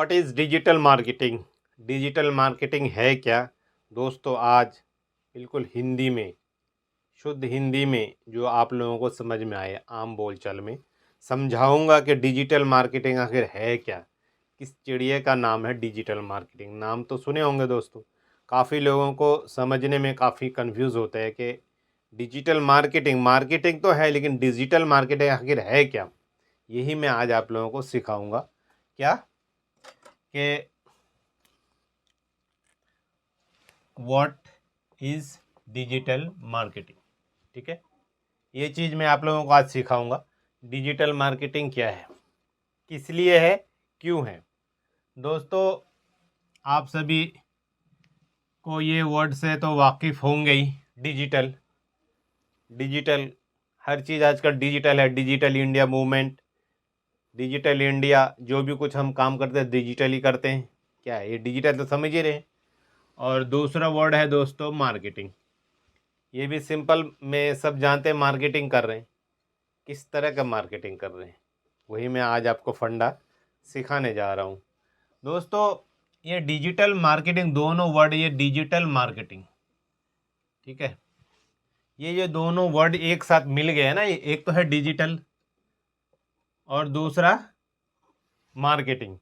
What is digital marketing? Digital marketing है क्या? दोस्तों आज बिल्कुल हिंदी में, शुद्ध हिंदी में जो आप लोगों को समझ में आए, आम बोलचाल में समझाऊंगा कि डिजिटल मार्केटिंग आखिर है क्या। किस चिड़िया का नाम है डिजिटल मार्केटिंग? नाम तो सुने होंगे दोस्तों। काफ़ी लोगों को समझने में काफ़ी कंफ्यूज होता है कि डिजिटल मार्केटिंग मार्केटिंग तो है, लेकिन डिजिटल मार्केटिंग आखिर है क्या। यही मैं आज आप लोगों को सिखाऊंगा। क्या कि व्हाट इज़ डिजिटल मार्केटिंग। ठीक है, ये चीज़ मैं आप लोगों को आज सिखाऊंगा। डिजिटल मार्केटिंग क्या है, किस लिए है, क्यों है। दोस्तों आप सभी को ये वर्ड से तो वाकिफ़ होंगे ही। डिजिटल डिजिटल हर चीज़ आजकल डिजिटल है। Digital India movement, digital India, जो भी कुछ हम काम करते हैं डिजिटली करते हैं। क्या है ये डिजिटल, तो समझ ही रहे हैं। और दूसरा वर्ड है दोस्तों मार्केटिंग। ये भी सिंपल में सब जानते हैं, मार्केटिंग कर रहे हैं। किस तरह का मार्केटिंग कर रहे हैं, वही मैं आज आपको फंडा सिखाने जा रहा हूँ। दोस्तों ये डिजिटल मार्केटिंग, दोनों वर्ड, ये डिजिटल मार्केटिंग, ठीक है, ये दोनों वर्ड एक साथ मिल गए हैं ना। ये एक तो है डिजिटल और दूसरा मार्केटिंग।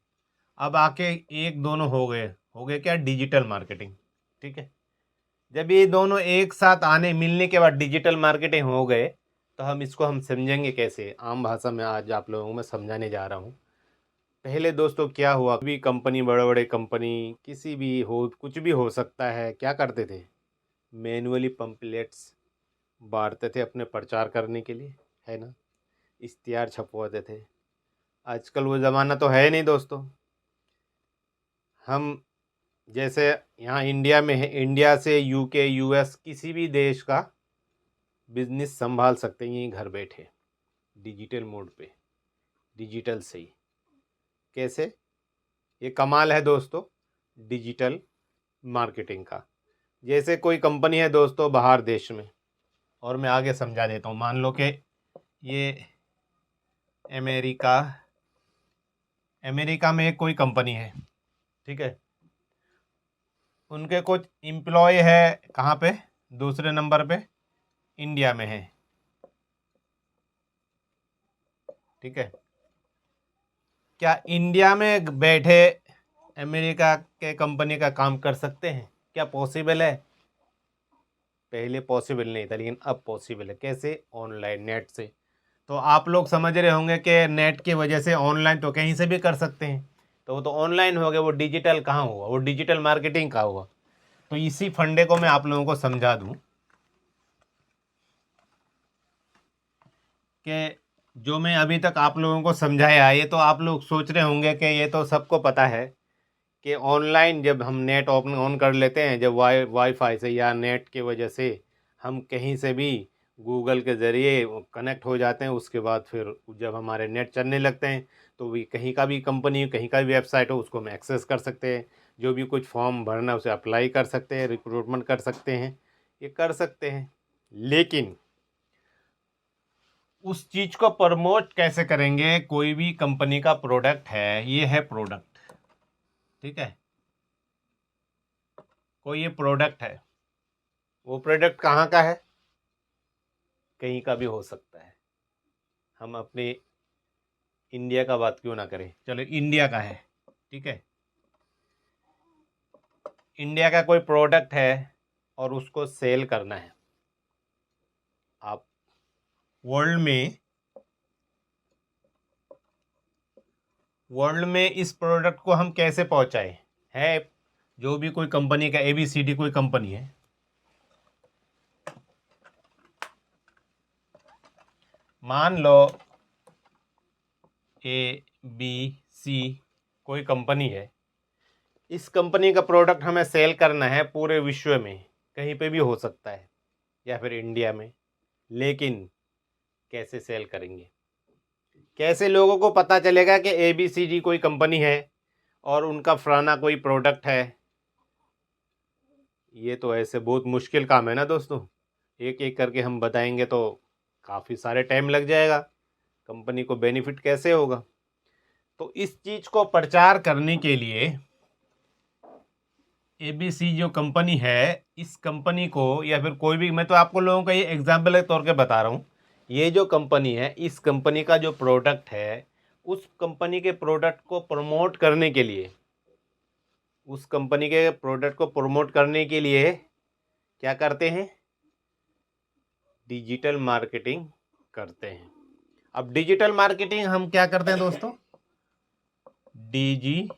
अब आके एक दोनों हो गए क्या, डिजिटल मार्केटिंग। ठीक है, जब ये दोनों एक साथ आने मिलने के बाद डिजिटल मार्केटिंग हो गए, तो हम समझेंगे कैसे। आम भाषा में आज आप लोगों को मैं समझाने जा रहा हूँ। पहले दोस्तों क्या हुआ, भी कंपनी, बड़े बड़े कंपनी, किसी भी हो, कुछ भी हो सकता है, क्या करते थे, मैनुअली पम्पलेट्स बांटते थे अपने प्रचार करने के लिए, है ना। इश्तिहार छपवाते थे। आजकल वो ज़माना तो है नहीं दोस्तों। हम जैसे यहाँ इंडिया में है, इंडिया से यूके, यूएस, किसी भी देश का बिजनेस संभाल सकते हैं यहीं घर बैठे, डिजिटल मोड पे, डिजिटल से ही। कैसे, ये कमाल है दोस्तों डिजिटल मार्केटिंग का। जैसे कोई कंपनी है दोस्तों बाहर देश में, और मैं आगे समझा देता हूँ। मान लो कि ये अमेरिका अमेरिका में एक कोई कंपनी है, ठीक है। उनके कुछ एम्प्लॉय है कहाँ पे, दूसरे नंबर पे इंडिया में है, ठीक है। क्या इंडिया में बैठे अमेरिका के कंपनी का काम कर सकते हैं? क्या पॉसिबल है? पहले पॉसिबल नहीं था, लेकिन अब पॉसिबल है। कैसे? ऑनलाइन, नेट से। तो आप लोग समझ रहे होंगे कि नेट की वजह से ऑनलाइन तो कहीं से भी कर सकते हैं। तो वो तो ऑनलाइन हो गया, वो डिजिटल कहाँ हुआ, वो डिजिटल मार्केटिंग कहाँ हुआ। तो इसी फंडे को मैं आप लोगों को समझा दूं कि जो मैं अभी तक आप लोगों को समझाया, ये तो आप लोग सोच रहे होंगे कि ये तो सबको पता है कि ऑनलाइन जब हम नेट ऑन ऑन कर लेते हैं, जब वाईफाई से या नेट की वजह से हम कहीं से भी गूगल के ज़रिए कनेक्ट हो जाते हैं, उसके बाद फिर जब हमारे नेट चलने लगते हैं तो भी कहीं का भी कंपनी, कहीं का भी वेबसाइट हो, उसको हम एक्सेस कर सकते हैं। जो भी कुछ फॉर्म भरना है उसे अप्लाई कर सकते हैं, रिक्रूटमेंट कर सकते हैं, ये कर सकते हैं। लेकिन उस चीज़ को प्रमोट कैसे करेंगे? कोई भी कंपनी का प्रोडक्ट है, ये है प्रोडक्ट, ठीक है, कोई ये प्रोडक्ट है, वो प्रोडक्ट कहाँ का है, कहीं का भी हो सकता है। हम अपने इंडिया का बात क्यों ना करें, चलो इंडिया का है, ठीक है। इंडिया का कोई प्रोडक्ट है और उसको सेल करना है। आप वर्ल्ड में इस प्रोडक्ट को हम कैसे पहुंचाएं? है जो भी कोई कंपनी का, ABCD कोई कंपनी है, मान लो ABC कोई कंपनी है। इस कंपनी का प्रोडक्ट हमें सेल करना है पूरे विश्व में, कहीं पे भी हो सकता है, या फिर इंडिया में। लेकिन कैसे सेल करेंगे? कैसे लोगों को पता चलेगा कि ABCD कोई कंपनी है और उनका फलाना कोई प्रोडक्ट है? ये तो ऐसे बहुत मुश्किल काम है ना दोस्तों। एक एक करके हम बताएंगे तो काफ़ी सारे टाइम लग जाएगा, कंपनी को बेनिफिट कैसे होगा। तो इस चीज़ को प्रचार करने के लिए ABC जो कंपनी है, इस कंपनी को या फिर कोई भी, मैं तो आपको लोगों का ये एग्जाम्पल के तौर पे बता रहा हूँ, ये जो कंपनी है, इस कंपनी का जो प्रोडक्ट है, उस कंपनी के प्रोडक्ट को प्रमोट करने के लिए, उस कंपनी के प्रोडक्ट को प्रमोट करने के लिए क्या करते हैं? डिजिटल मार्केटिंग करते हैं। अब डिजिटल मार्केटिंग हम क्या करते हैं दोस्तों? डिजिटल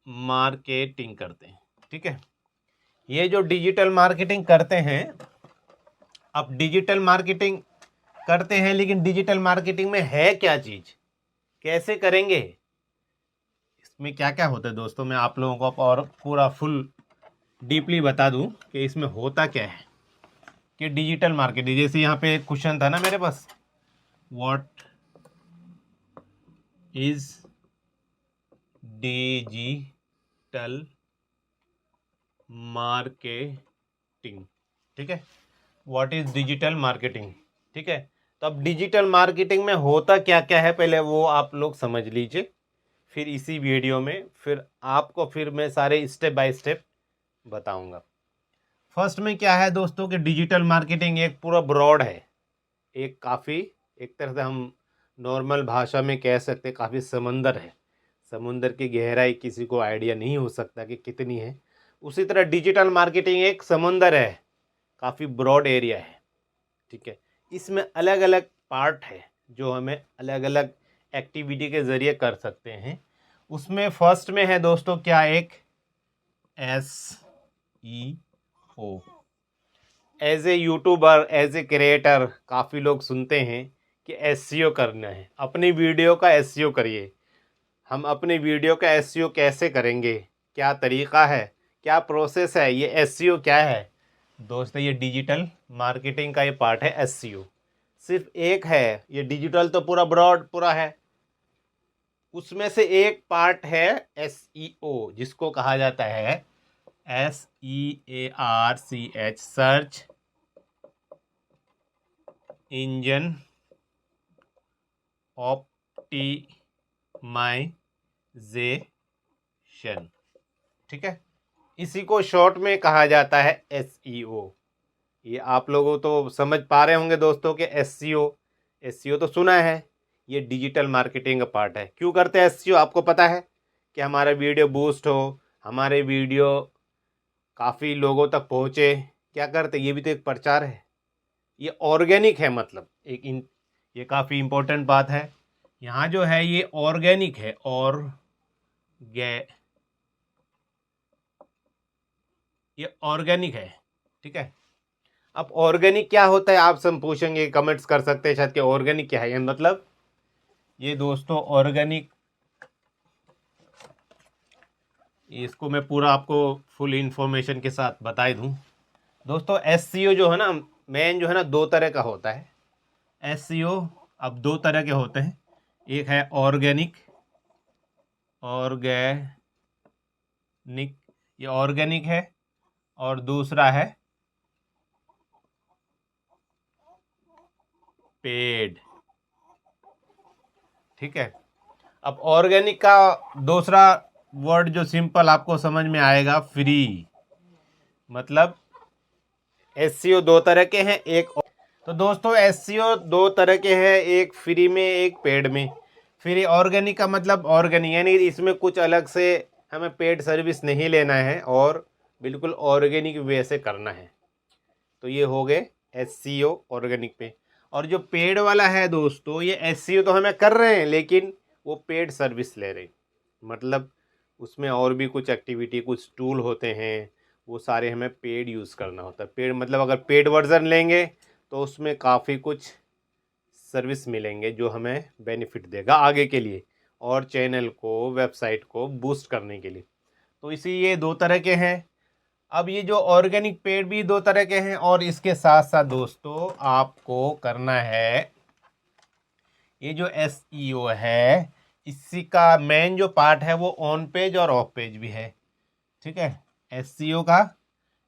मार्केटिंग करते हैं, ठीक है। ये जो डिजिटल मार्केटिंग करते हैं, अब डिजिटल मार्केटिंग करते हैं, लेकिन डिजिटल मार्केटिंग में है क्या चीज़, कैसे करेंगे, इसमें क्या क्या होता है दोस्तों, मैं आप लोगों को और पूरा फुल डीपली बता दूं कि इसमें होता क्या है। कि डिजिटल मार्केटिंग, जैसे यहाँ पे एक क्वेश्चन था ना मेरे पास, व्हाट इज डिजिटल मार्केटिंग, ठीक है, व्हाट इज डिजिटल मार्केटिंग, ठीक है। तो अब डिजिटल मार्केटिंग में होता क्या क्या है, पहले वो आप लोग समझ लीजिए, फिर इसी वीडियो में फिर आपको फिर मैं सारे स्टेप बाय स्टेप बताऊंगा। फर्स्ट में क्या है दोस्तों कि डिजिटल मार्केटिंग एक पूरा ब्रॉड है, एक काफ़ी, एक तरह से हम नॉर्मल भाषा में कह सकते हैं काफ़ी समंदर है, समुंदर की गहराई किसी को आइडिया नहीं हो सकता कि कितनी है, उसी तरह डिजिटल मार्केटिंग एक समंदर है, काफ़ी ब्रॉड एरिया है, ठीक है। इसमें अलग अलग पार्ट है जो हमें अलग अलग एक्टिविटी के ज़रिए कर सकते हैं। उसमें फर्स्ट में है दोस्तों क्या, एक SEO। As a YouTuber, as a creator, काफ़ी लोग सुनते हैं कि SEO करना है, अपनी वीडियो का SEO करिए। हम अपनी वीडियो का SEO कैसे करेंगे, क्या तरीका है, क्या प्रोसेस है, ये SEO क्या है दोस्तों? ये डिजिटल मार्केटिंग का ये पार्ट है SEO। सिर्फ एक है, ये डिजिटल तो पूरा ब्रॉड पूरा है, उसमें से एक पार्ट है SEO, जिसको कहा जाता है SEARCH, सर्च इंजन ऑप्टिमाइजेशन, ठीक है। इसी को शॉर्ट में कहा जाता है SEO। ये आप लोगों तो समझ पा रहे होंगे दोस्तों कि SEO तो सुना है, ये डिजिटल मार्केटिंग का पार्ट है। क्यों करते हैं SEO? आपको पता है कि हमारा वीडियो बूस्ट हो, हमारे वीडियो काफ़ी लोगों तक पहुँचे, क्या करते, ये भी तो एक प्रचार है, ये ऑर्गेनिक है, मतलब ये काफ़ी इम्पोर्टेंट बात है यहाँ जो है, ये ऑर्गेनिक है, ये ऑर्गेनिक है, ठीक है। अब ऑर्गेनिक क्या होता है आप सब पूछेंगे, कमेंट्स कर सकते हैं शायद कि ऑर्गेनिक क्या है, ये मतलब ये दोस्तों ऑर्गेनिक, इसको मैं पूरा आपको फुल इंफॉर्मेशन के साथ बता दूं दोस्तों। SEO जो है ना, मेन जो है ना, दो तरह का होता है SEO। अब दो तरह के होते हैं, एक है ऑर्गेनिक, ये ऑर्गेनिक है, और दूसरा है पेड, ठीक है। अब ऑर्गेनिक का दूसरा वर्ड जो सिंपल आपको समझ में आएगा, फ्री, मतलब SEO दो तरह के हैं, तो दोस्तों SEO दो तरह के हैं, एक फ्री में, एक पेड में। फ्री ऑर्गेनिक का मतलब ऑर्गेनिक, यानी इसमें कुछ अलग से हमें पेड सर्विस नहीं लेना है और बिल्कुल ऑर्गेनिक वे से करना है। तो ये हो गए SEO ऑर्गेनिक पे। और जो पेड वाला है दोस्तों, ये SEO तो हमें कर रहे हैं लेकिन वो पेड सर्विस ले रहे हैं, मतलब उसमें और भी कुछ एक्टिविटी, कुछ टूल होते हैं, वो सारे हमें पेड यूज़ करना होता है। पेड मतलब अगर पेड वर्जन लेंगे तो उसमें काफ़ी कुछ सर्विस मिलेंगे जो हमें बेनिफिट देगा आगे के लिए, और चैनल को, वेबसाइट को बूस्ट करने के लिए। तो इसी ये दो तरह के हैं। अब ये जो ऑर्गेनिक पेड भी दो तरह के हैं, और इसके साथ साथ दोस्तों आपको करना है, ये जो SEO है, इसी का मेन जो पार्ट है वो ऑन पेज और ऑफ पेज भी है, ठीक है। SEO का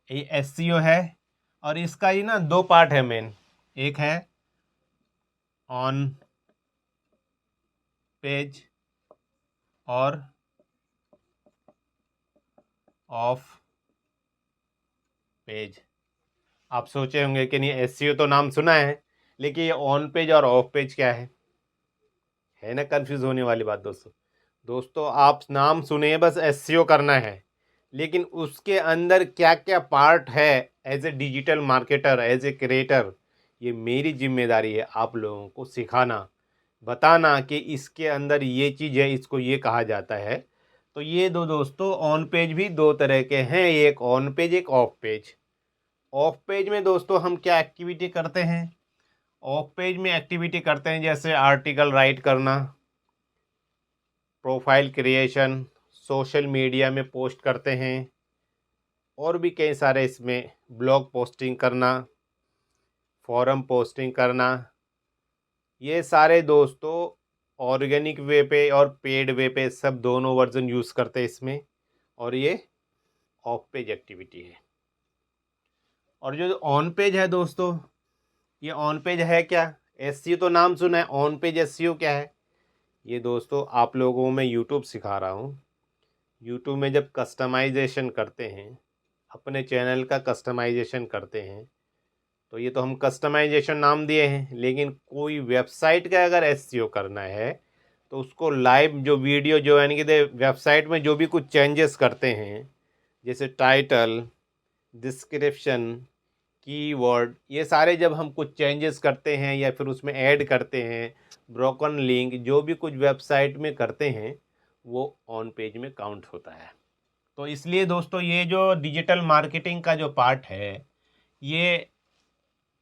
ये SEO है, और इसका ही ना दो पार्ट है मेन, एक है ऑन पेज और ऑफ पेज। आप सोचे होंगे कि नहीं एसईओ तो नाम सुना है, लेकिन ये ऑन पेज और ऑफ पेज क्या है ना कंफ्यूज होने वाली बात दोस्तों। दोस्तों आप नाम सुने बस एसईओ करना है, लेकिन उसके अंदर क्या क्या पार्ट है as a digital marketer, as a creator, ये मेरी जिम्मेदारी है आप लोगों को सिखाना, बताना कि इसके अंदर ये चीज़ है, इसको ये कहा जाता है। तो ये दो दोस्तों ऑन पेज भी दो तरह के हैं, एक ऑन पेज एक ऑफ पेज। ऑफ पेज में दोस्तों हम क्या एक्टिविटी करते हैं, ऑफ पेज में एक्टिविटी करते हैं जैसे आर्टिकल राइट करना, प्रोफाइल क्रिएशन, सोशल मीडिया में पोस्ट करते हैं, और भी कई सारे इसमें ब्लॉग पोस्टिंग करना, फॉरम पोस्टिंग करना। ये सारे दोस्तों ऑर्गेनिक वे पे और पेड वे पे सब दोनों वर्जन यूज़ करते हैं इसमें, और ये ऑफ पेज एक्टिविटी है। और जो ऑन पेज है दोस्तों, ये ऑन पेज है क्या, एसईओ तो नाम सुना है, ऑन पेज एसईओ क्या है ये दोस्तों आप लोगों को मैं यूट्यूब सिखा रहा हूँ। यूट्यूब में जब कस्टमाइजेशन करते हैं, अपने चैनल का कस्टमाइजेशन करते हैं, तो ये तो हम कस्टमाइजेशन नाम दिए हैं, लेकिन कोई वेबसाइट का अगर एसईओ करना है तो उसको लाइव जो वीडियो जो यानी कि वेबसाइट में जो भी कुछ चेंजेस करते हैं, जैसे टाइटल, डिस्क्रिप्शन, कीवर्ड, ये सारे जब हम कुछ चेंजेस करते हैं या फिर उसमें ऐड करते हैं, ब्रोकन लिंक, जो भी कुछ वेबसाइट में करते हैं वो ऑन पेज में काउंट होता है। तो इसलिए दोस्तों ये जो डिजिटल मार्केटिंग का जो पार्ट है ये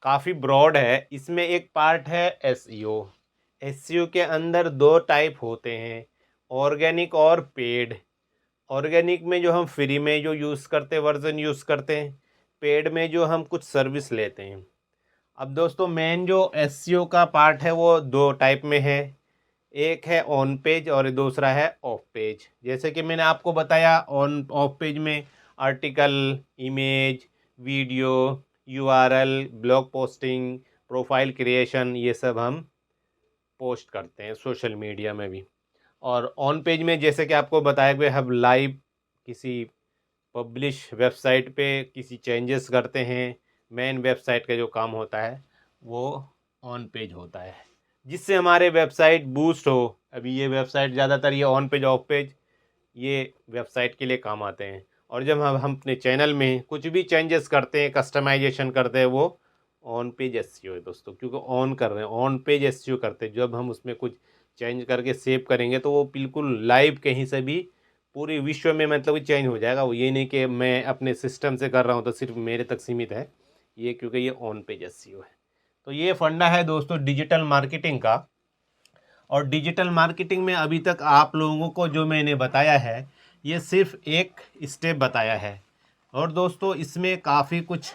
काफ़ी ब्रॉड है। इसमें एक पार्ट है एसईओ। एसईओ के अंदर दो टाइप होते हैं, ऑर्गेनिक और पेड। ऑर्गेनिक में जो हम फ्री में जो यूज़ करते वर्जन यूज़ करते हैं, पेड में जो हम कुछ सर्विस लेते हैं। अब दोस्तों मेन जो एसईओ का पार्ट है वो दो टाइप में है, एक है ऑन पेज और दूसरा है ऑफ पेज। जैसे कि मैंने आपको बताया ऑन ऑफ पेज में article, image, video, URL, blog posting, profile creation, ये सब हम पोस्ट करते हैं सोशल मीडिया में भी। और ऑन पेज में जैसे कि आपको बताया कि हम लाइव किसी पब्लिश वेबसाइट पे किसी चेंजेस करते हैं, मेन वेबसाइट का जो काम होता है वो ऑन पेज होता है, जिससे हमारे वेबसाइट बूस्ट हो। अभी ये वेबसाइट ज़्यादातर ये ऑन पेज ऑफ पेज ये वेबसाइट के लिए काम आते हैं। और जब हम अपने चैनल में कुछ भी चेंजेस करते हैं, कस्टमाइजेशन करते हैं, वो ऑन पेज एसईओ है दोस्तों, क्योंकि ऑन कर रहे हैं, ऑन पेज एसईओ करते हैं। जब हम उसमें कुछ चेंज करके सेव करेंगे तो वो बिल्कुल लाइव कहीं से भी पूरे विश्व में मतलब चेंज हो जाएगा। वो ये नहीं कि मैं अपने सिस्टम से कर रहा हूँ तो सिर्फ मेरे तक सीमित है ये, क्योंकि ये ऑन पेज एसईओ है। तो ये फंडा है दोस्तों डिजिटल मार्केटिंग का। और डिजिटल मार्केटिंग में अभी तक आप लोगों को जो मैंने बताया है ये सिर्फ एक स्टेप बताया है, और दोस्तों इसमें काफ़ी कुछ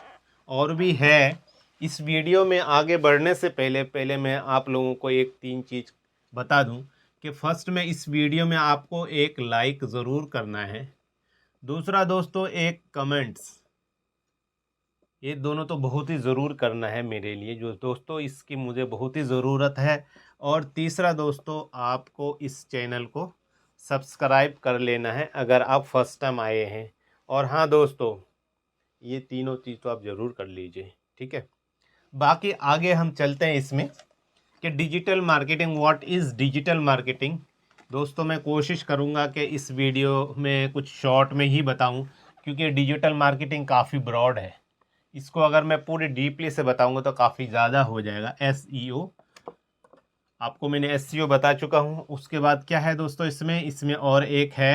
और भी है। इस वीडियो में आगे बढ़ने से पहले पहले मैं आप लोगों को एक तीन चीज़ बता दूं कि फर्स्ट में इस वीडियो में आपको एक लाइक ज़रूर करना है, दूसरा दोस्तों एक कमेंट्स, ये दोनों तो बहुत ही ज़रूर करना है मेरे लिए जो दोस्तों, इसकी मुझे बहुत ही ज़रूरत है। और तीसरा दोस्तों आपको इस चैनल को सब्सक्राइब कर लेना है अगर आप फर्स्ट टाइम आए हैं। और हाँ दोस्तों ये तीनों चीज़ तो आप ज़रूर कर लीजिए, ठीक है। बाकी आगे हम चलते हैं इसमें कि digital marketing, what is digital marketing. दोस्तों मैं कोशिश करूँगा कि इस वीडियो में कुछ शॉर्ट में ही बताऊँ, क्योंकि डिजिटल मार्केटिंग काफ़ी ब्रॉड है। इसको अगर मैं पूरी डीपली से बताऊंगा तो काफ़ी ज़्यादा हो जाएगा। एसईओ आपको मैंने एसईओ बता चुका हूँ। उसके बाद क्या है दोस्तों इसमें और एक है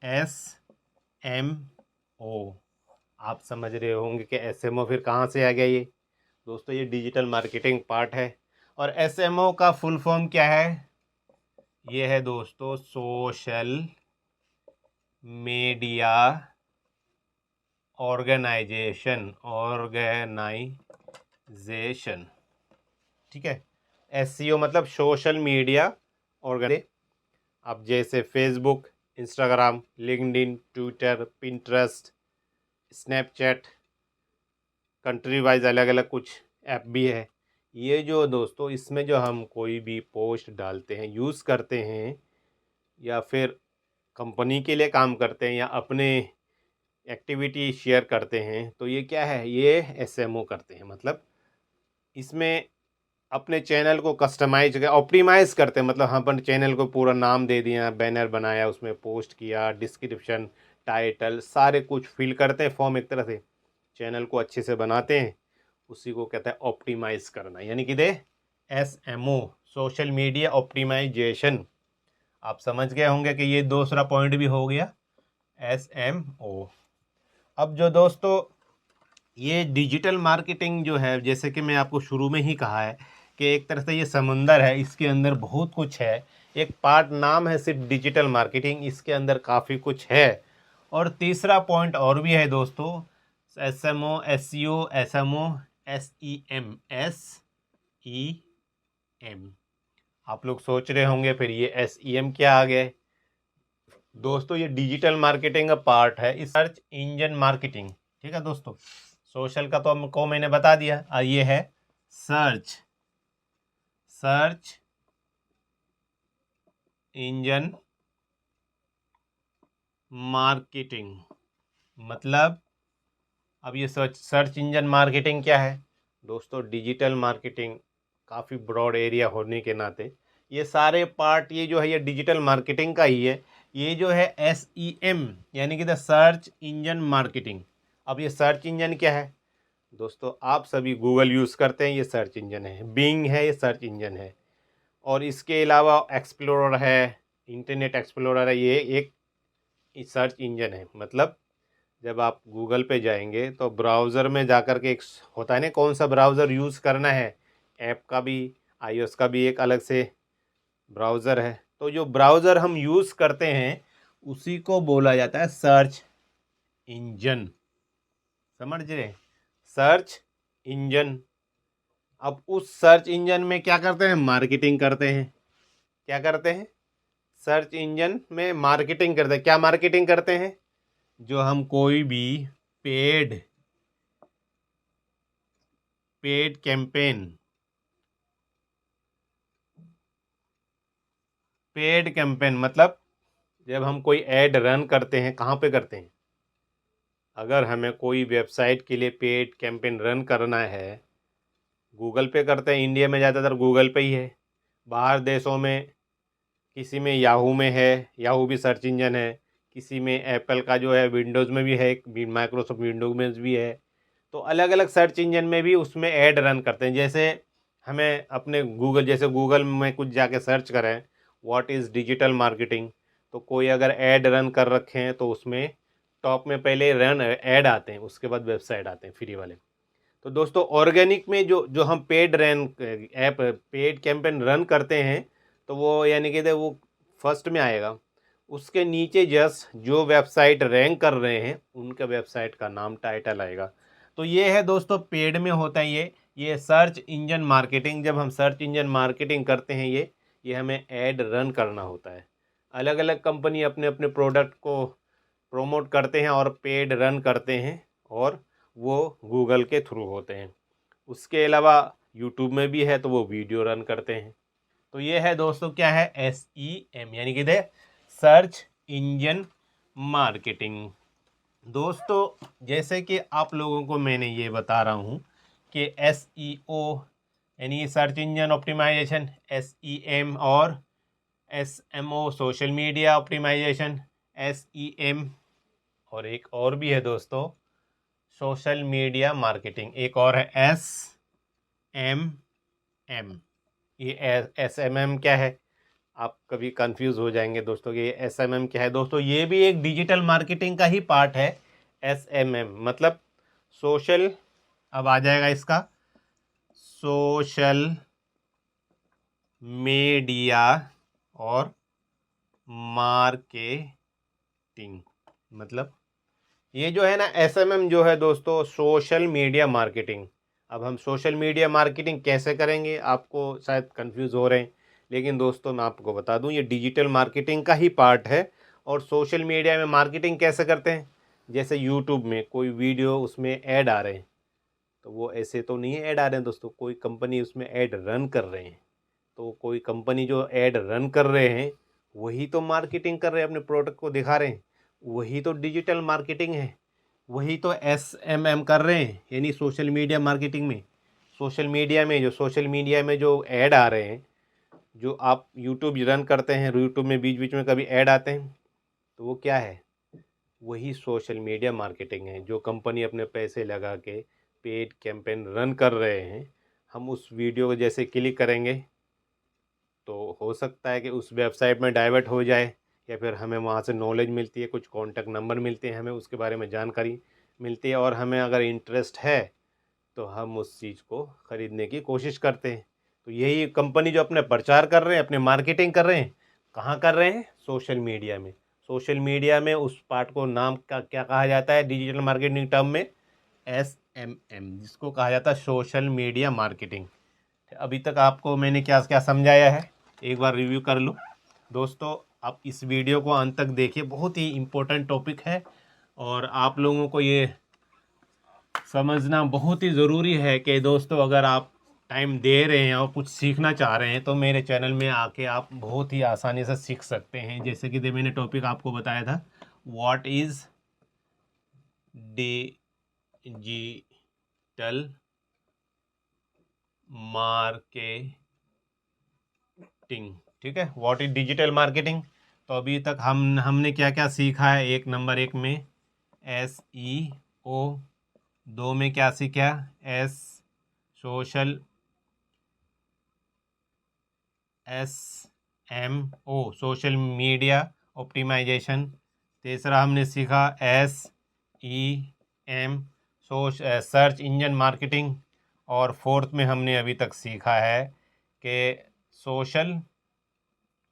एसएमओ। आप समझ रहे होंगे कि एसएमओ फिर कहाँ से आ गया ये दोस्तों, ये डिजिटल मार्केटिंग पार्ट है। और एसएमओ का फुल फॉर्म क्या है, ये है दोस्तों सोशल मीडिया ऑर्गेनाइजेशन, ठीक है। एसईओ मतलब सोशल मीडिया ऑर्गेनाइजेशन। अब जैसे Facebook, Instagram, LinkedIn, Twitter, Pinterest, Snapchat, country wise अलग अलग कुछ ऐप भी है, ये जो दोस्तों इसमें जो हम कोई भी पोस्ट डालते हैं, यूज़ करते हैं, या फिर कंपनी के लिए काम करते हैं या अपने एक्टिविटी शेयर करते हैं, तो ये क्या है, ये एसएमओ करते हैं। मतलब इसमें अपने चैनल को कस्टमाइज ऑप्टिमाइज़ करते हैं। मतलब हम अपन चैनल को पूरा नाम दे दिया, बैनर बनाया, उसमें पोस्ट किया, डिस्क्रिप्शन, टाइटल सारे कुछ फिल करते हैं फॉर्म, एक तरह से चैनल को अच्छे से बनाते हैं। उसी को कहता है ऑप्टिमाइज करना, यानी कि दे एसएमओ, सोशल मीडिया ऑप्टिमाइजेशन। आप समझ गए होंगे कि ये दूसरा पॉइंट भी हो गया एसएमओ। अब जो दोस्तों ये डिजिटल मार्केटिंग जो है, जैसे कि मैं आपको शुरू में ही कहा है कि एक तरह से ये समुंदर है, इसके अंदर बहुत कुछ है। एक पार्ट नाम है सिर्फ डिजिटल मार्केटिंग, इसके अंदर काफ़ी कुछ है। और तीसरा पॉइंट और भी है दोस्तों, SMO, SEO, SMO, SEM, SEM. आप लोग सोच रहे होंगे फिर ये एसईएम क्या आ गया। दोस्तों ये डिजिटल मार्केटिंग का पार्ट है, इस सर्च इंजन मार्केटिंग। ठीक है दोस्तों, सोशल का तो हमको मैंने बता दिया। ये है सर्च इंजन मार्केटिंग। मतलब अब ये सर्च इंजन मार्केटिंग क्या है दोस्तों, डिजिटल मार्केटिंग काफ़ी ब्रॉड एरिया होने के नाते ये सारे पार्ट, ये जो है ये डिजिटल मार्केटिंग का ही है। ये जो है एसईएम यानी कि द सर्च इंजन मार्केटिंग। अब ये सर्च इंजन क्या है दोस्तों, आप सभी गूगल यूज़ करते हैं, ये सर्च इंजन है। बिंग है, ये सर्च इंजन है। और इसके अलावा एक्सप्लोरर है, इंटरनेट एक्सप्लोरर है, ये एक सर्च इंजन है। मतलब जब आप गूगल पे जाएंगे तो ब्राउज़र में जाकर के एक होता है ना, कौन सा ब्राउज़र यूज़ करना है, ऐप का भी, आईओएस का भी एक अलग से ब्राउज़र है। तो जो ब्राउज़र हम यूज़ करते हैं उसी को बोला जाता है सर्च इंजन। समझ रहे, सर्च इंजन। अब उस सर्च इंजन में क्या करते हैं, मार्केटिंग करते हैं। क्या करते हैं, सर्च इंजन में मार्केटिंग करते हैं। क्या मार्केटिंग करते हैं, जो हम कोई भी पेड कैंपेन मतलब जब हम कोई ऐड रन करते हैं, कहाँ पे करते हैं, अगर हमें कोई वेबसाइट के लिए पेड कैंपेन रन करना है, गूगल पे करते हैं। इंडिया में ज़्यादातर गूगल पे ही है। बाहर देशों में किसी में याहू में है, याहू भी सर्च इंजन है। किसी में एप्पल का जो है विंडोज़ में भी है, एक माइक्रोसॉफ्ट विंडोज में भी है। तो अलग अलग सर्च इंजन में भी उसमें ऐड रन करते हैं। जैसे हमें अपने गूगल, जैसे गूगल में कुछ जाके सर्च करें व्हाट इज़ डिजिटल मार्केटिंग, तो कोई अगर ऐड रन कर रखे हैं तो उसमें टॉप में पहले रन ऐड आते हैं, उसके बाद वेबसाइट आते हैं फ्री वाले। तो दोस्तों ऑर्गेनिक में जो जो हम पेड कैंपेन रन करते हैं, तो वो यानी कि वो फर्स्ट में आएगा। उसके नीचे जस्ट जो वेबसाइट रैंक कर रहे हैं उनका वेबसाइट का नाम, टाइटल आएगा। तो ये है दोस्तों पेड में होता है ये सर्च इंजन मार्केटिंग। जब हम सर्च इंजन मार्केटिंग करते हैं, ये हमें ऐड रन करना होता है। अलग अलग कंपनी अपने अपने प्रोडक्ट को प्रोमोट करते हैं और पेड रन करते हैं, और वो गूगल के थ्रू होते हैं। उसके अलावा यूट्यूब में भी है तो वो वीडियो रन करते हैं। तो ये है दोस्तों क्या है, SEM यानी कि सर्च इंजन मार्केटिंग। दोस्तों जैसे कि आप लोगों को मैंने ये बता रहा हूँ कि SEO यानी सर्च इंजन ऑप्टिमाइजेशन, SEM और SMO social media optimisation, SEM। और एक और भी है दोस्तों सोशल मीडिया मार्केटिंग, एक और है SMM। ये SMM क्या है, आप कभी कंफ्यूज हो जाएंगे दोस्तों कि ये SMM क्या है। दोस्तों ये भी एक डिजिटल मार्केटिंग का ही पार्ट है। SMM मतलब सोशल, अब आ जाएगा इसका, सोशल मीडिया और मार्केटिंग। मतलब ये जो है ना SMM जो है दोस्तों, सोशल मीडिया मार्केटिंग। अब हम सोशल मीडिया मार्केटिंग कैसे करेंगे, आपको शायद कंफ्यूज हो रहे हैं, लेकिन दोस्तों मैं आपको बता दूं ये डिजिटल मार्केटिंग का ही पार्ट है। और सोशल मीडिया में मार्केटिंग कैसे करते हैं, जैसे यूट्यूब में कोई वीडियो, उसमें ऐड आ रहे हैं, तो वो ऐसे तो नहीं ऐड आ रहे हैं दोस्तों, कोई कंपनी उसमें ऐड रन कर रहे हैं। तो कोई कंपनी जो ऐड रन कर रहे हैं वही तो मार्केटिंग कर रहे हैं, अपने प्रोडक्ट को दिखा रहे हैं, वही तो डिजिटल मार्केटिंग है, वही तो SMM कर रहे हैं, यानी सोशल मीडिया मार्केटिंग में। सोशल मीडिया में जो ऐड आ रहे हैं, जो आप यूट्यूब रन करते हैं, यूट्यूब में बीच बीच में कभी ऐड आते हैं, तो वो क्या है, वही सोशल मीडिया मार्केटिंग है। जो कंपनी अपने पैसे लगा के पेड कैंपेन रन कर रहे हैं, हम उस वीडियो को जैसे क्लिक करेंगे तो हो सकता है कि उस वेबसाइट में डाइवर्ट हो जाए, या फिर हमें वहाँ से नॉलेज मिलती है, कुछ कॉन्टैक्ट नंबर मिलते हैं, हमें उसके बारे में जानकारी मिलती है, और हमें अगर इंटरेस्ट है तो हम उस चीज़ को ख़रीदने की कोशिश करते हैं। तो यही कंपनी जो अपने प्रचार कर रहे हैं, अपने मार्केटिंग कर रहे हैं, कहाँ कर रहे हैं, सोशल मीडिया में। सोशल मीडिया में उस पार्ट को नाम का क्या कहा जाता है डिजिटल मार्केटिंग टर्म में, SMM, जिसको कहा जाता है सोशल मीडिया मार्केटिंग। अभी तक आपको मैंने क्या क्या समझाया है, एक बार रिव्यू कर लो दोस्तों। आप इस वीडियो को अंत तक देखिए, बहुत ही इम्पोर्टेंट टॉपिक है, और आप लोगों को ये समझना बहुत ही ज़रूरी है कि दोस्तों अगर आप टाइम दे रहे हैं और कुछ सीखना चाह रहे हैं तो मेरे चैनल में आके आप बहुत ही आसानी से सीख सकते हैं। जैसे कि मैंने टॉपिक आपको बताया था, व्हाट इज़ डिजिटल मार्केटिंग। ठीक है, व्हाट इज डिजिटल मार्केटिंग। तो अभी तक हमने क्या क्या सीखा है, नंबर एक में SEO, 2 में क्या सीखा, social SMO social media optimisation, तीसरा हमने सीखा SEM सर्च इंजन मार्केटिंग, और फोर्थ में हमने अभी तक सीखा है कि सोशल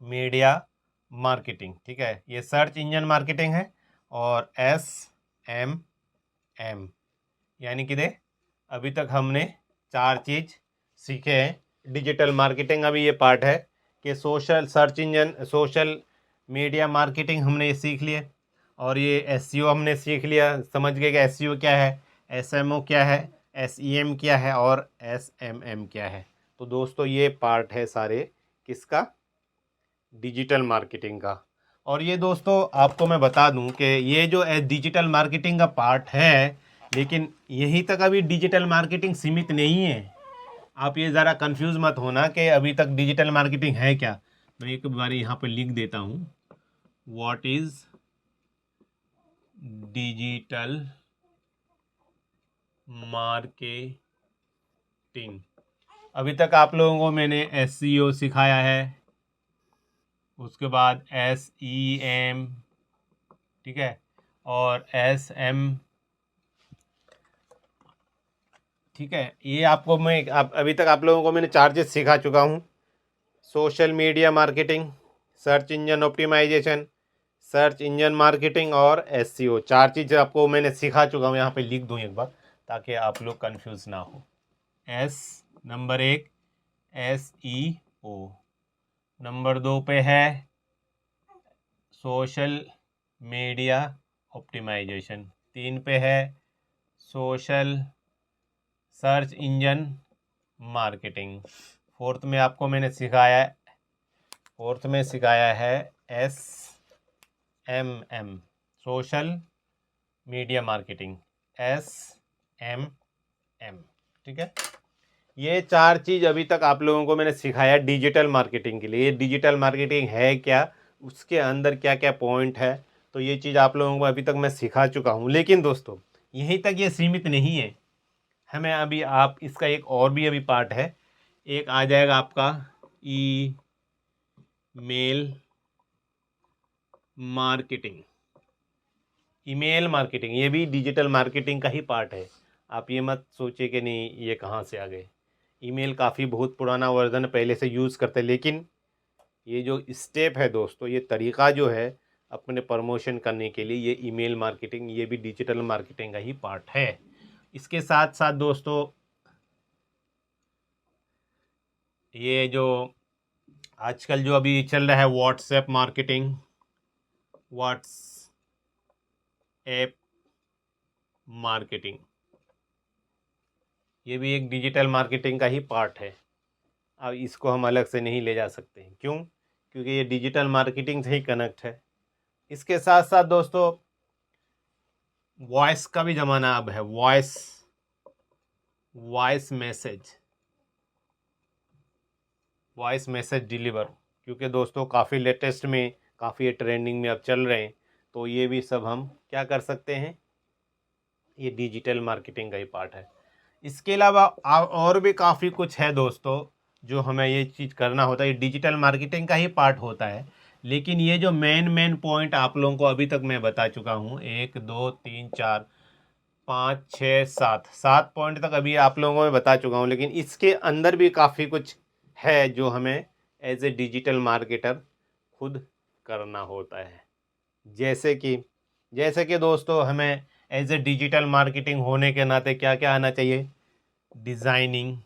मीडिया मार्केटिंग। ठीक है, ये सर्च इंजन मार्केटिंग है, और SMM, यानी कि अभी तक हमने 4 चीज़ सीखे हैं। डिजिटल मार्केटिंग अभी ये पार्ट है कि सोशल मीडिया मार्केटिंग हमने ये सीख लिया, और ये SEO हमने सीख लिया, समझ गए कि SEO क्या है, SMO क्या है, SEM क्या है, और SMM क्या है। तो दोस्तों ये पार्ट है सारे किसका, डिजिटल मार्केटिंग का। और ये दोस्तों आपको मैं बता दूं कि ये जो डिजिटल मार्केटिंग का पार्ट है, लेकिन यहीं तक अभी डिजिटल मार्केटिंग सीमित नहीं है। आप ये ज़रा कंफ्यूज मत होना कि अभी तक डिजिटल मार्केटिंग है क्या। मैं एक बार यहाँ पे लिख देता हूँ, व्हाट इज़ डिजिटल मार्केटिंग। अभी तक आप लोगों को मैंने SEO सिखाया है, उसके बाद SEM, ठीक है, और SM, ठीक है। ये आपको अभी तक आप लोगों को मैंने 4 चीज़ सिखा चुका हूँ, social media marketing, search engine optimisation, search engine marketing, और SEO। 4 चीज़ आपको मैंने सिखा चुका हूँ, यहाँ पे लिख दूँ एक बार ताकि आप लोग कंफ्यूज ना हो। नंबर 1 SEO, नंबर 2 पे है सोशल मीडिया ऑप्टिमाइजेशन, 3 पे है social search engine marketing, fourth में सिखाया है SMM social media marketing, SMM। ठीक है, ये 4 चीज़ अभी तक आप लोगों को मैंने सिखाया डिजिटल मार्केटिंग के लिए। डिजिटल मार्केटिंग है क्या, उसके अंदर क्या क्या पॉइंट है, तो ये चीज़ आप लोगों को अभी तक मैं सिखा चुका हूँ। लेकिन दोस्तों यहीं तक ये सीमित नहीं है, हमें अभी आप इसका एक और भी अभी पार्ट है, एक आ जाएगा आपका ईमेल मार्केटिंग। ईमेल मार्केटिंग ये भी डिजिटल मार्केटिंग का ही पार्ट है। आप ये मत सोचिए कि नहीं ये कहाँ से आ गए। ईमेल काफ़ी बहुत पुराना वर्जन पहले से यूज़ करते हैं, लेकिन ये जो स्टेप है दोस्तों, ये तरीका जो है अपने प्रमोशन करने के लिए, ये ईमेल मार्केटिंग ये भी डिजिटल मार्केटिंग का ही पार्ट है। इसके साथ साथ दोस्तों ये जो आजकल जो अभी चल रहा है व्हाट्सएप मार्केटिंग, व्हाट्सएप मार्केटिंग, ये भी एक डिजिटल मार्केटिंग का ही पार्ट है। अब इसको हम अलग से नहीं ले जा सकते हैं, क्यों? क्योंकि ये डिजिटल मार्केटिंग से ही कनेक्ट है। इसके साथ साथ दोस्तों वॉइस का भी ज़माना अब है। वॉइस मैसेज डिलीवर, क्योंकि दोस्तों काफ़ी लेटेस्ट में, काफ़ी ट्रेंडिंग में अब चल रहे हैं, तो ये भी सब हम क्या कर सकते हैं, ये डिजिटल मार्केटिंग का ही पार्ट है। इसके अलावा और भी काफ़ी कुछ है दोस्तों, जो हमें ये चीज़ करना होता है। ये डिजिटल मार्केटिंग का ही पार्ट होता है, लेकिन ये जो मेन पॉइंट आप लोगों को अभी तक मैं बता चुका हूँ, 1 2 3 4 5 6 7 पॉइंट तक अभी आप लोगों को मैं बता चुका हूँ, लेकिन इसके अंदर भी काफ़ी कुछ है जो हमें एज ए डिजिटल मार्केटर खुद करना होता है। जैसे कि दोस्तों हमें एज ए डिजिटल मार्केटिंग होने के नाते क्या क्या आना चाहिए? डिज़ाइनिंग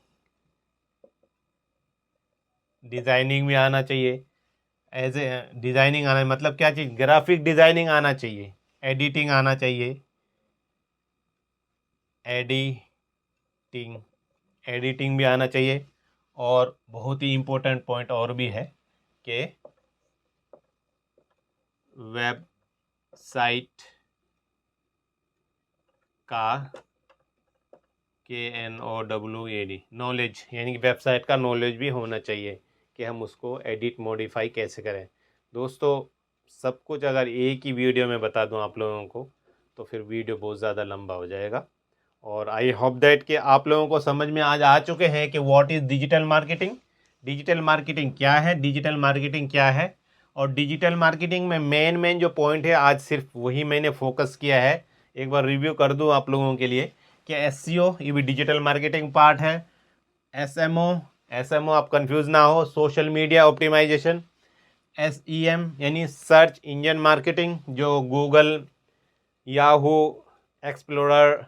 भी आना चाहिए। एज ए डिज़ाइनिंग आना मतलब क्या चीज़? ग्राफिक डिज़ाइनिंग आना चाहिए, एडिटिंग आना चाहिए, एडिटिंग एडिटिंग भी आना चाहिए। और बहुत ही इम्पोर्टेंट पॉइंट और भी है कि वेबसाइट का KNOWLED नॉलेज, यानी कि वेबसाइट का नॉलेज भी होना चाहिए कि हम उसको एडिट मॉडिफाई कैसे करें। दोस्तों सब कुछ अगर एक ही वीडियो में बता दूं आप लोगों को तो फिर वीडियो बहुत ज़्यादा लंबा हो जाएगा। और आई होप दैट कि आप लोगों को समझ में आज आ चुके हैं कि what is digital marketing, digital marketing क्या है, डिजिटल मार्केटिंग क्या है। और डिजिटल मार्केटिंग में मेन जो पॉइंट है आज सिर्फ वही मैंने फोकस किया है। एक बार रिव्यू कर दूं आप लोगों के लिए कि SEO ये भी डिजिटल मार्केटिंग पार्ट है। एसएमओ आप कंफ्यूज ना हो, सोशल मीडिया ऑप्टिमाइजेशन। SEM यानी सर्च इंजन मार्केटिंग, जो गूगल, याहू, एक्सप्लोरर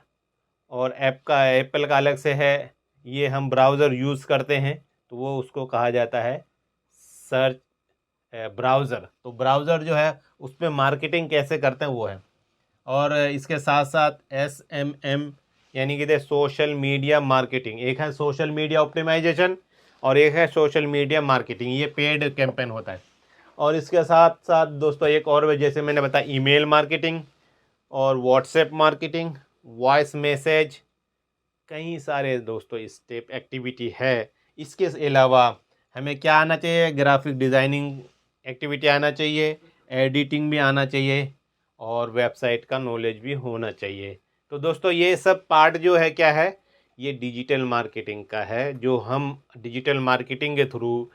और एप्पल का अलग से है, ये हम ब्राउज़र यूज़ करते हैं तो वो उसको कहा जाता है सर्च ब्राउज़र। तो ब्राउज़र जो है उस पर मार्केटिंग कैसे करते हैं वो है। और इसके साथ साथ SMM यानी कि सोशल मीडिया मार्केटिंग, एक है सोशल मीडिया ऑप्टिमाइजेशन और एक है सोशल मीडिया मार्केटिंग, ये पेड कैंपेन होता है। और इसके साथ साथ दोस्तों एक और, जैसे मैंने बताया, ईमेल मार्केटिंग और व्हाट्सएप मार्केटिंग, वॉइस मैसेज, कई सारे दोस्तों स्टेप एक्टिविटी है। इसके अलावा हमें क्या आना चाहिए? ग्राफिक डिज़ाइनिंग एक्टिविटी आना चाहिए, एडिटिंग भी आना चाहिए और वेबसाइट का नॉलेज भी होना चाहिए। तो दोस्तों ये सब पार्ट जो है क्या है? ये डिजिटल मार्केटिंग का है, जो हम डिजिटल मार्केटिंग के थ्रू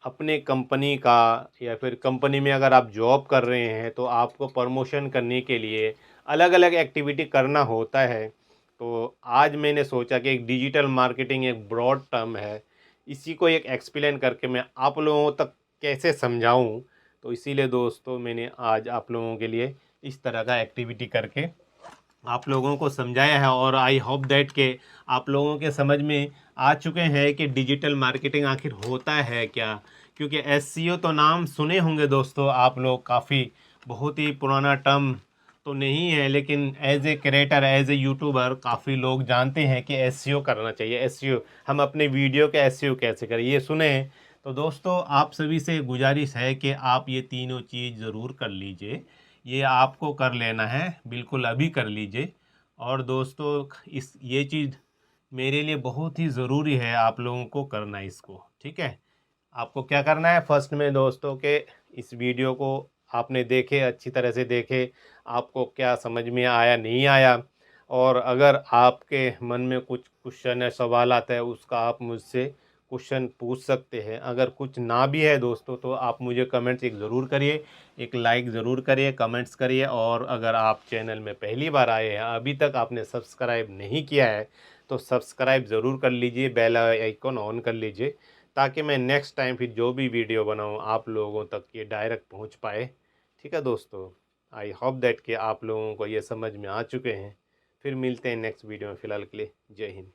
अपने कंपनी का, या फिर कंपनी में अगर आप जॉब कर रहे हैं तो आपको प्रमोशन करने के लिए अलग अलग एक्टिविटी करना होता है। तो आज मैंने सोचा कि एक डिजिटल मार्केटिंग एक ब्रॉड टर्म है, इसी को एक एक्सप्लेन करके मैं आप लोगों तक कैसे समझाऊं। तो इसीलिए दोस्तों मैंने आज आप लोगों के लिए इस तरह का एक्टिविटी करके आप लोगों को समझाया है। और आई होप दैट के आप लोगों के समझ में आ चुके हैं कि डिजिटल मार्केटिंग आखिर होता है क्या। क्योंकि SEO तो नाम सुने होंगे दोस्तों आप लोग, काफ़ी बहुत ही पुराना टर्म तो नहीं है, लेकिन as a creator, as a YouTuber काफ़ी लोग जानते हैं कि SEO करना चाहिए। SEO हम अपने वीडियो के SEO कैसे करें ये सुने हैं। तो दोस्तों आप सभी से गुजारिश है कि आप ये तीनों चीज़ ज़रूर कर लीजिए, ये आपको कर लेना है, बिल्कुल अभी कर लीजिए। और दोस्तों ये चीज़ मेरे लिए बहुत ही ज़रूरी है, आप लोगों को करना इसको, ठीक है। आपको क्या करना है? फर्स्ट में दोस्तों के इस वीडियो को आपने देखे, अच्छी तरह से देखे, आपको क्या समझ में आया नहीं आया, और अगर आपके मन में कुछ क्वेश्चन है, सवाल आता है, उसका आप मुझसे क्वेश्चन पूछ सकते हैं। अगर कुछ ना भी है दोस्तों तो आप मुझे कमेंट्स एक ज़रूर करिए, एक लाइक ज़रूर करिए, कमेंट्स करिए। और अगर आप चैनल में पहली बार आए हैं, अभी तक आपने सब्सक्राइब नहीं किया है तो सब्सक्राइब ज़रूर कर लीजिए, बेल आइकन ऑन कर लीजिए, ताकि मैं नेक्स्ट टाइम फिर जो भी वीडियो बनाऊँ आप लोगों तक ये डायरेक्ट पहुँच पाए। ठीक है दोस्तों, आई होप दैट कि आप लोगों को ये समझ में आ चुके हैं। फिर मिलते हैं नेक्स्ट वीडियो में, फ़िलहाल के लिए जय हिंद।